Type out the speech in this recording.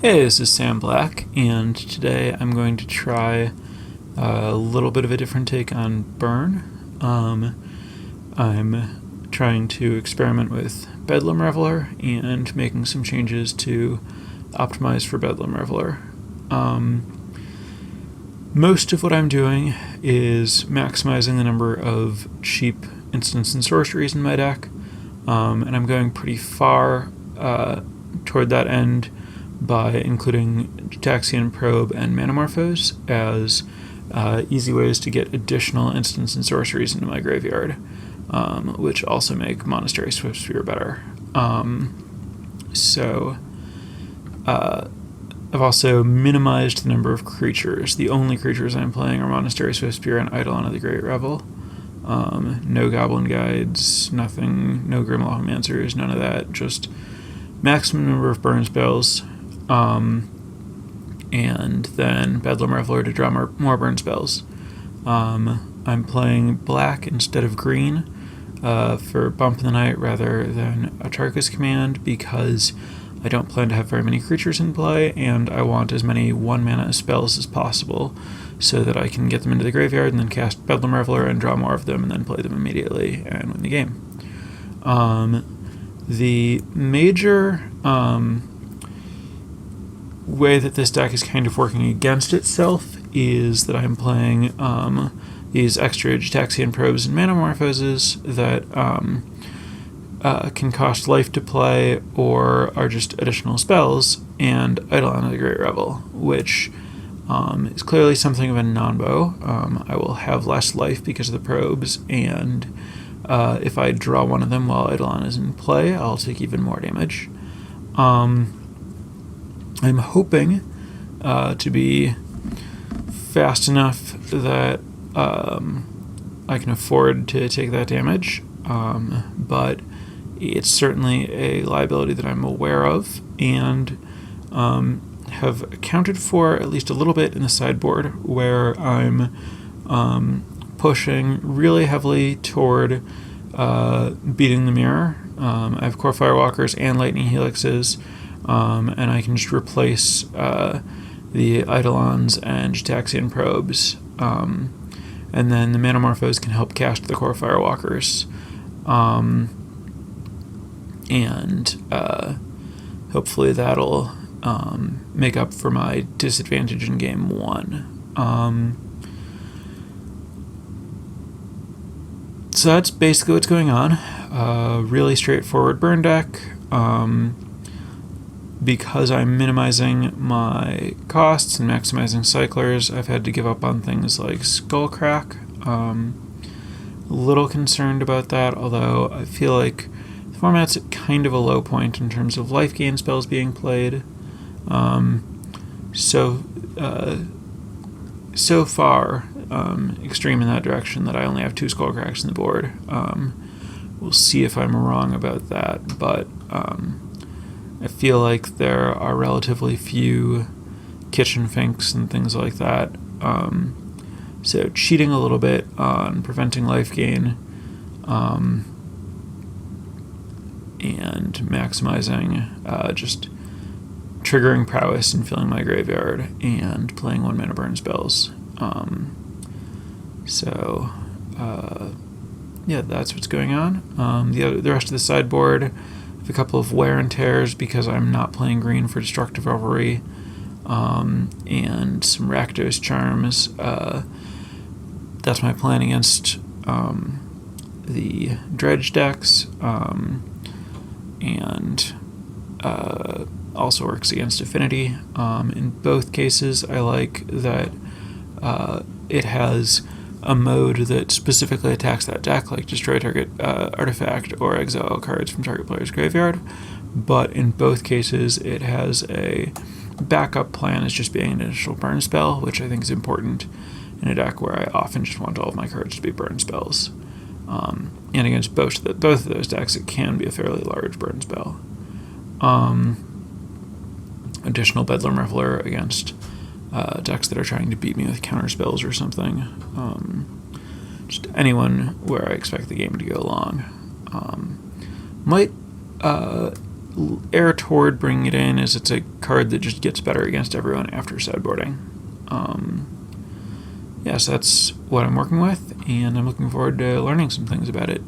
Hey, this is Sam Black, and today I'm going to try a little bit of a different take on Burn. I'm trying to experiment with Bedlam Reveler and making some changes to optimize for Bedlam Reveler. Most of what I'm doing is maximizing the number of cheap instants and sorceries in my deck, and I'm going pretty far toward that end by including Gitaxian Probe and Manamorphose as easy ways to get additional instants and sorceries into my graveyard, which also make Monastery Swiftspear better. I've also minimized the number of creatures. The only creatures I'm playing are Monastery Swiftspear and Eidolon of the Great Revel. No Goblin Guides, nothing, no Grimlawmancers, none of that, just maximum number of burn spells, and then Bedlam Reveler to draw more burn spells. I'm playing black instead of green for Bump in the Night rather than Atarka's Command because I don't plan to have very many creatures in play, and I want as many 1-mana spells as possible so that I can get them into the graveyard and then cast Bedlam Reveler and draw more of them and then play them immediately and win the game. The major way that this deck is kind of working against itself is that I'm playing these extra Gitaxian Probes and Manamorphoses that can cost life to play or are just additional spells, and Eidolon of the Great Revel, which is clearly something of a non-bow. I will have less life because of the probes, and if I draw one of them while Eidolon is in play, I'll take even more damage. I'm hoping to be fast enough that I can afford to take that damage, but it's certainly a liability that I'm aware of and have accounted for at least a little bit in the sideboard, where I'm pushing really heavily toward beating the mirror. I have Core Firewalkers and Lightning Helixes, and I can just replace the Eidolons and Gitaxian Probes, and then the Manamorphose can help cast the Core Firewalkers, and hopefully that'll make up for my disadvantage in game one. So that's basically what's going on. Really straightforward burn deck. Because I'm minimizing my costs and maximizing cyclers, I've had to give up on things like Skullcrack. A little concerned about that, although I feel like the format's at kind of a low point in terms of life gain spells being played. So far, extreme in that direction that I only have 2 Skullcracks in the board. We'll see if I'm wrong about that, but I feel like there are relatively few Kitchen Finks and things like that. So cheating a little bit on preventing life gain, and maximizing just triggering prowess and filling my graveyard and playing 1-mana burn spells. Yeah, that's what's going on. The rest of the sideboard, I have a couple of wear and tears because I'm not playing green for Destructive Revelry, and some Rakdos Charms. That's my plan against the Dredge decks, and also works against Affinity. In both cases, I like that it has a mode that specifically attacks that deck, like destroy target artifact or exile cards from target player's graveyard, but in both cases it has a backup plan as just being an initial burn spell, which I think is important in a deck where I often just want all of my cards to be burn spells. And against both of those decks, it can be a fairly large burn spell. Additional Bedlam Reveler against decks that are trying to beat me with counter spells or something. Just anyone where I expect the game to go long. Might err toward bringing it in is it's a card that just gets better against everyone after sideboarding. So that's what I'm working with, and I'm looking forward to learning some things about it.